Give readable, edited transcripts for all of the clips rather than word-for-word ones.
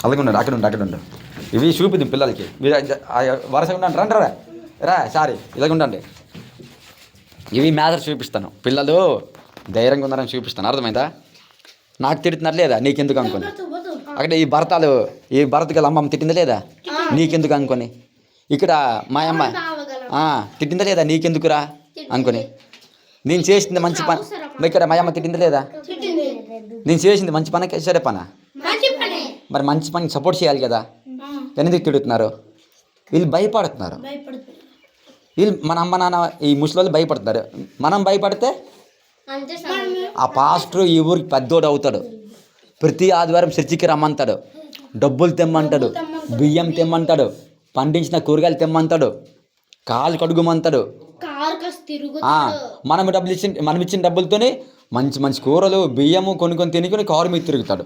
అలాగుండండి, అక్కడ ఉండు. ఇవి చూపిద్దాం పిల్లలకి. మీరు వరుసగా ఉండండి, రండి రా సారీ ఇలాగ ఉండండి. ఇవి మ్యాథ్స్ చూపిస్తాను, పిల్లలు ధైర్యంగా ఉన్నారని చూపిస్తాను. అర్థమైందా? నాకు తిడుతున్నారు లేదా నీకెందుకు అనుకొని. అక్కడ ఈ భరత్ గల అమ్మమ్మ తిట్టిందా లేదా నీకెందుకు అనుకొని. ఇక్కడ మా అమ్మ తిట్టిందా లేదా నీకెందుకురా అనుకొని. నేను చేసింది మంచి పని. ఇక్కడ మా అమ్మ తిట్టిందా లేదా? నేను చేసింది మంచి పని సరే పనా? మరి మంచి పని సపోర్ట్ చేయాలి కదా. ఎందుకు తిడుతున్నారు? వీళ్ళు భయపడుతున్నారు. వీళ్ళు మన అమ్మ నాన్న ఈ ముసలి భయపడుతున్నారు. మనం భయపడితే ఆ పాస్టర్ ఈ ఊరికి పెద్దోడు అవుతాడు. ప్రతి ఆదివారం చర్చికి రమ్మంటాడు, డబ్బులు తెమ్మంటాడు, బియ్యం తెమ్మంటాడు, పండించిన కూరగాయలు తెమ్మంటాడు, కాలు కడుగుమంటాడు. మనం ఇచ్చిన డబ్బులతోనే మంచి మంచి కూరలు బియ్యము కొనుక్కొని తినుకొని కారు మీద తిరుగుతాడు.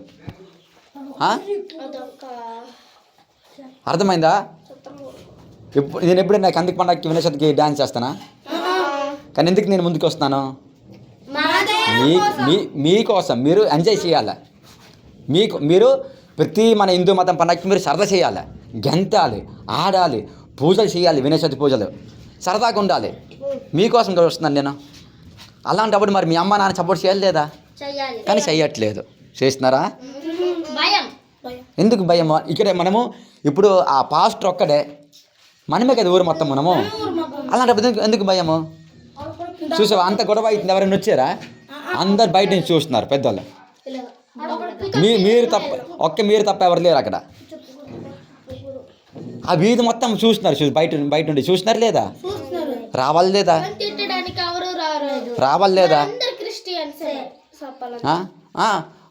అర్థమైందా? నేను ఎప్పుడైనా కందికి పండగకి వినశతికి డ్యాన్స్ చేస్తానా? కానీ ఎందుకు నేను ముందుకు వస్తున్నాను? మీకోసం మీరు ఎంజాయ్ చేయాలి. మీరు ప్రతి మన హిందూ మతం పండగకి మీరు సరదా చేయాలి, గెంతాలి, ఆడాలి, పూజలు చేయాలి, వినశతి పూజలు సరదాగా ఉండాలి. మీకోసం వస్తున్నాను నేను. అలాంటప్పుడు మరి మీ అమ్మ నాన్న సపోర్ట్ చేయాలి లేదా? కానీ చెయ్యట్లేదు. చేస్తున్నారా? ఎందుకు భయం? ఇక్కడే మనము ఇప్పుడు ఆ పాస్టర్ ఒక్కడే, మనమే కదా ఊరు మొత్తం మనము. అలాంటప్పుడు ఎందుకు భయము? చూసావా అంత గొడవ అవుతుంది. ఎవరైనా వచ్చారా? అందరు బయట నుంచి చూస్తున్నారు పెద్దవాళ్ళు. మీరు తప్ప ఎవరు లేరు అక్కడ. ఆ వీధి మొత్తం చూస్తున్నారు. బయట నుండి చూస్తున్నారు లేదా? రావాలి లేదా?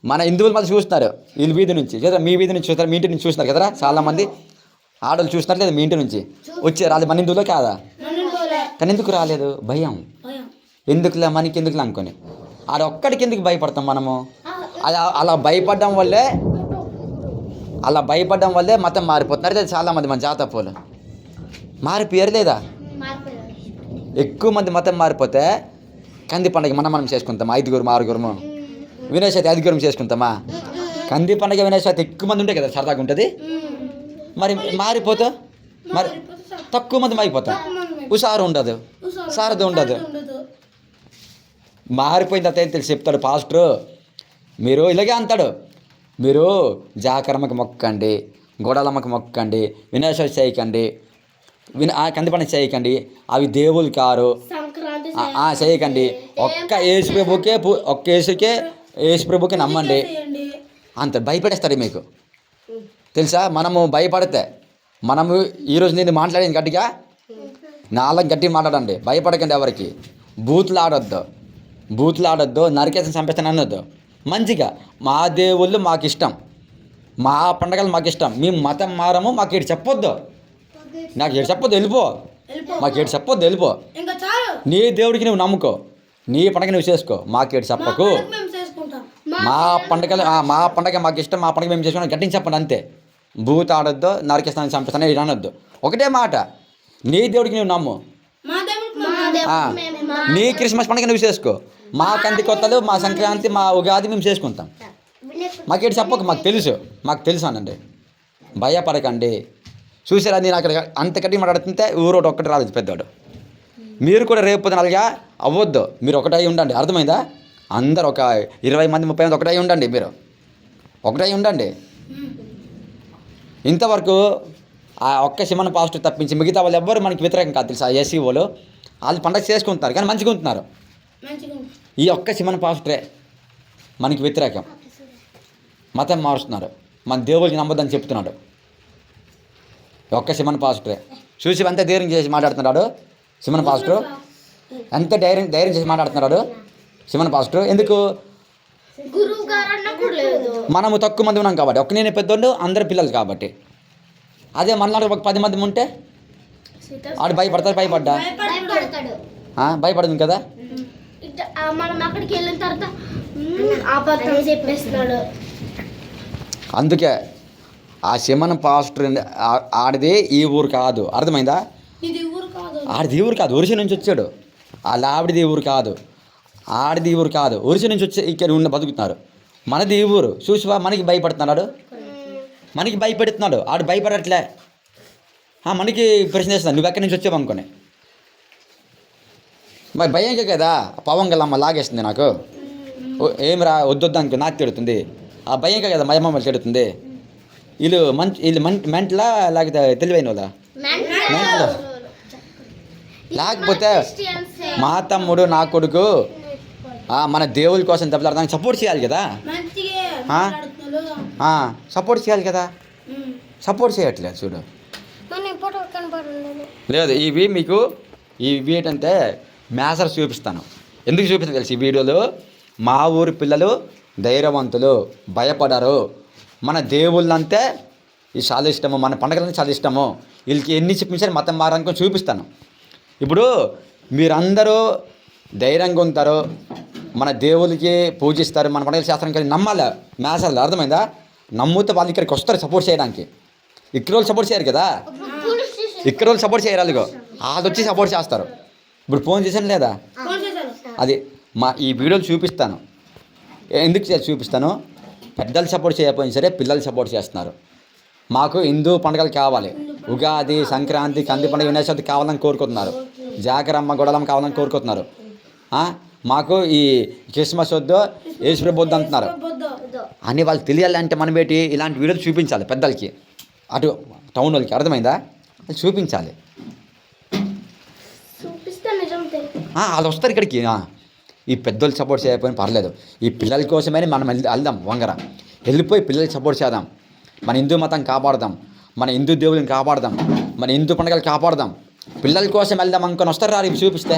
మన హిందువుల మధ్య చూస్తున్నారు. వీళ్ళు వీధి నుంచి మీ వీధి నుంచి చూస్తారు, మీ ఇంటి నుంచి చూస్తున్నారు కదరా. చాలామంది ఆడవాళ్ళు చూస్తున్నారు లేదా? మీ ఇంటి నుంచి వచ్చారు. అది మన హిందువులో కాదా? కానీ ఎందుకు రాలేదు? భయం. ఎందుకులే మనకి ఎందుకులే అనుకొని ఆడొక్కడికి ఎందుకు భయపడతాం మనము? అలా భయపడడం వల్లే మతం మారిపోతున్నారు. లేదా చాలామంది మన జాతపోలు మారిపోయారు లేదా? ఎక్కువ మంది మతం మారిపోతే కంది పండుగ మనం చేసుకుంటాం 5 6 వినాయక చవితి 5 చేసుకుంటామా? కంది పండుగ వినాయక చవితి ఎక్కువ మంది ఉంటే కదా సరదాగా ఉంటుంది. మరి మారిపోతే మరి తక్కువ మంది మారిపోతాం. హుషారు ఉండదు, సారథి ఉండదు. మారిపోయిన తర్వాత ఏం తెలిసి చెప్తాడు పాస్టరు. మీరు ఇలాగే అంటాడు, మీరు జాకరమ్మకి మొక్కండి, గొడవలమ్మకి మొక్కండి, వినాయక చవితి చేయకండి, కంది పండుగ చేయకండి, అవి దేవులు కారు చేయకండి. ఒక్క యేసు ప్రభుకే నమ్మండి అంత భయపడేస్తారు మీకు. తెలుసా? మనము భయపడితే ఈరోజు నేను మాట్లాడింది గట్టిగా 4 గట్టిగా మాట్లాడండి. భయపడకండి ఎవరికి. బూతులు ఆడొద్దు, నరికేసిన చంపేస్తాను అనొద్దు. మంచిగా మా దేవుళ్ళు మాకు ఇష్టం, మా పండగలు మాకు ఇష్టం, మేము మతం మారము, మాకు ఏడు చెప్పొద్దు, నాకు ఏడు చెప్పొద్దు, వెళ్ళిపో, మాకు ఏడు చెప్పొద్దు, వెళ్ళిపో. నీ దేవుడికి నువ్వు నమ్ముకో, నీ పండగ నువ్వు చేసుకో, మాకేడు చెప్పకు. మా పండగ మాకు ఇష్టం, మా పండగ మేము చేసుకున్నాం గట్టిని చెప్పండి అంతే. భూత ఆడొద్దు, నరికేస్తాను చంపేస్తాను ఇది అనొద్దు. ఒకటే మాట, నీ దేవుడికి నువ్వు నమ్ము, నీ క్రిస్మస్ పండుగ నువ్వు చేసుకో, మా కంది కొత్తలు, మా సంక్రాంతి, మా ఉగాది మేము చేసుకుంటాం. మాకేడు చెప్పకు, మాకు తెలుసు అనండి. భయపడకండి. చూసారా, నేను అక్కడ అంత కట్టి మాట్లాడుతుంటే ఊరోటి ఒక్కటి రాలేదు పెద్దవాడు. మీరు కూడా రేపు అలాగా అవ్వద్దు, మీరు ఒకటై ఉండండి. అర్థమైందా? అందరు ఒక 20 మంది 30 మంది ఒకటై ఉండండి. మీరు ఒకటై ఉండండి. ఇంతవరకు ఆ ఒక్క సిమన్ పాజిటివ్ తప్పించి మిగతా వాళ్ళు ఎవ్వరు మనకి వ్యతిరేకం కాదు తెలుసా. ఎస్సీ వాళ్ళు పండగ చేసుకుంటున్నారు కానీ మంచిగా ఉంటున్నారు. ఈ ఒక్క సిమన్ పాజిటివే మనకి వ్యతిరేకం, మతం మారుస్తున్నారు, మన దేవుడికి నమ్మొద్దని చెప్తున్నాడు. ఒక్క సిమన్ పాజిటివే చూసి అంత ధైర్యం చేసి మాట్లాడుతున్నాడు సిమన్ పాజిటివ్. ఎంత ధైర్యం చేసి మాట్లాడుతున్నాడు సిమన్ పాజిటివ్. ఎందుకు? మనము తక్కువ మంది ఉన్నాం కాబట్టి, ఒక్క నేనే పెద్దోళ్ళు, అందరు పిల్లలు కాబట్టి. అదే మనలాంటి ఒక 10 మంది ఉంటే ఆడు భయపడ్డా భయపడదు కదా. అందుకే ఆ సిమన్ పాస్టర్ ఆడిది ఈ ఊరు కాదు. అర్థమైందా? ఆడిది ఈ ఊరు కాదు, ఒరిసి నుంచి వచ్చాడు. వాళ్ళ ఆవిడది ఈ ఊరు కాదు, ఆడిది ఈ ఊరు కాదు, ఒరిసి నుంచి వచ్చి ఇక్కడ ఉన్న బతుకుతున్నారు. మనది ఈ ఊరు. చూసివా మనకి భయపడుతున్నాడు. మనకి భయపెడుతున్నాడు, ఆడు భయపడట్లే. మనకి ప్రశ్న చేస్తున్నాడు, నువ్వు ఎక్కడి నుంచి వచ్చావు అనుకోని. మరి భయంకే కదా పవన్ గల్లమ్మ లాగేస్తుంది నాకు. ఏం రా వద్దొద్దానికి నాకు తిడుతుంది. ఆ భయంకే కదా మయమమ్మలు తిడుతుంది. వీళ్ళు మెంటలా లేకపోతే తెలివైన వాళ్ళ? మెంటలు. లేకపోతే మా తమ్ముడు నా కొడుకు మన దేవుడి కోసం దెబ్బలాడడానికి సపోర్ట్ చేయాలి కదా. సపోర్ట్ చేయాలి కదా. సపోర్ట్ చేయట్లేదు చూడు. లేదు ఇవి మీకు ఇవి ఏంటంటే మేసర్ చూపిస్తాను. ఎందుకు చూపిస్తాను తెలిసి ఈ వీడియోలో? మా ఊరి పిల్లలు ధైర్యవంతులు, భయపడరు. మన దేవుళ్ళంటే ఇది చాలా ఇష్టము, మన పండుగలంటే చాలా ఇష్టము. వీళ్ళకి ఎన్ని చెప్పించారు మతం మారనుకొని చూపిస్తాను. ఇప్పుడు మీరందరూ ధైర్యంగా ఉంటారు, మన దేవుడికి పూజిస్తారు, మన పండుగల శాస్త్రం కలిసి నమ్మాలి. మేసాలు అర్థమైందా? నమ్ముతే వాళ్ళు ఇక్కడికి వస్తారు సపోర్ట్ చేయడానికి. ఇక్కడ వాళ్ళు సపోర్ట్ చేయరు కదా, ఇక్కడ వాళ్ళు సపోర్ట్ చేయరు. వాళ్ళకి వాళ్ళు వచ్చి సపోర్ట్ చేస్తారు. ఇప్పుడు ఫోన్ చేశాను లేదా? అది ఈ వీడియోలు చూపిస్తాను. ఎందుకు చూపిస్తాను? పెద్దలు సపోర్ట్ చేయకపోయినా సరే పిల్లలు సపోర్ట్ చేస్తున్నారు. మాకు హిందూ పండుగలు కావాలి. ఉగాది, సంక్రాంతి, కంది పండుగ, వినాయక చవితి కావాలని కోరుకుంటున్నారు. జాగరమ్మ, గొడవలమ్మ కావాలని కోరుకుంటున్నారు. మాకు ఈ క్రిస్మస్ వద్దు, యేసుప్రభు వద్దు అంటున్నారు. అని వాళ్ళు తెలియాలంటే మనం ఏంటి ఇలాంటి వీడియోలు చూపించాలి పెద్దలకి, అటు టౌన్ వాళ్ళకి. అర్థమైందా? చూపించాలి. వాళ్ళు వస్తారు ఇక్కడికి. ఈ పెద్దోళ్ళు సపోర్ట్ చేయకపోయినా పర్లేదు, ఈ పిల్లల కోసమే మనం వెళ్దాం. వంగర వెళ్ళిపోయి పిల్లలకి సపోర్ట్ చేద్దాం. మన హిందూ మతం కాపాడదాం, మన హిందూ దేవుళ్ళని కాపాడదాం, మన హిందూ పండుగలు కాపాడదాం. పిల్లల కోసం వెళ్దాం అనుకొని వస్తారు రా ఇవి చూపిస్తే.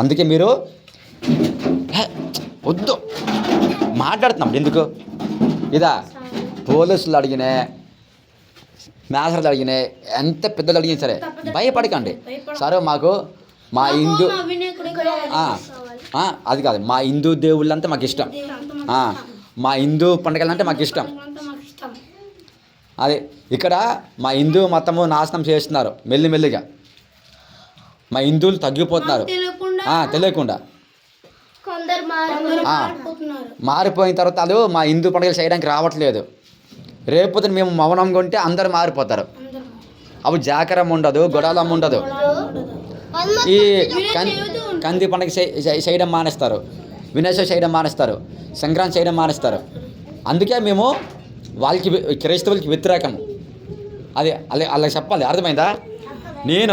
అందుకే మీరు వద్దు మాట్లాడుతున్నాం ఎందుకు? ఇదా పోలీసులు అడిగినా, మేసర్లు అడిగినా, ఎంత పెద్దలు అడిగినా సరే భయపడకండి. సరే మాకు మా హిందూ అది కాదు, మా హిందూ దేవుళ్ళంటే మాకు ఇష్టం, మా హిందూ పండుగలంటే మాకు ఇష్టం. అదే ఇక్కడ మా హిందూ మతము నాశనం చేస్తున్నారు మెల్లిమెల్లిగా. మా హిందువులు తగ్గిపోతున్నారు తెలియకుండా. మారిపోయిన తర్వాత వాళ్ళు మా హిందూ పండుగలు చేయడానికి రావట్లేదు. రేపు మేము మౌనంగా ఉంటే అందరు మారిపోతారు. అప్పుడు జాకరం ఉండదు, గొడవలం ఉండదు. ఈ కంది పండుగ చేయడం మానేస్తారు, వినాయక చవితి చేయడం మానేస్తారు, సంక్రాంతి చేయడం మానేస్తారు. అందుకే మేము వాళ్ళకి క్రైస్తవులకి వ్యతిరేకం. అది అలా చెప్పాలి. అర్థమైందా? నేను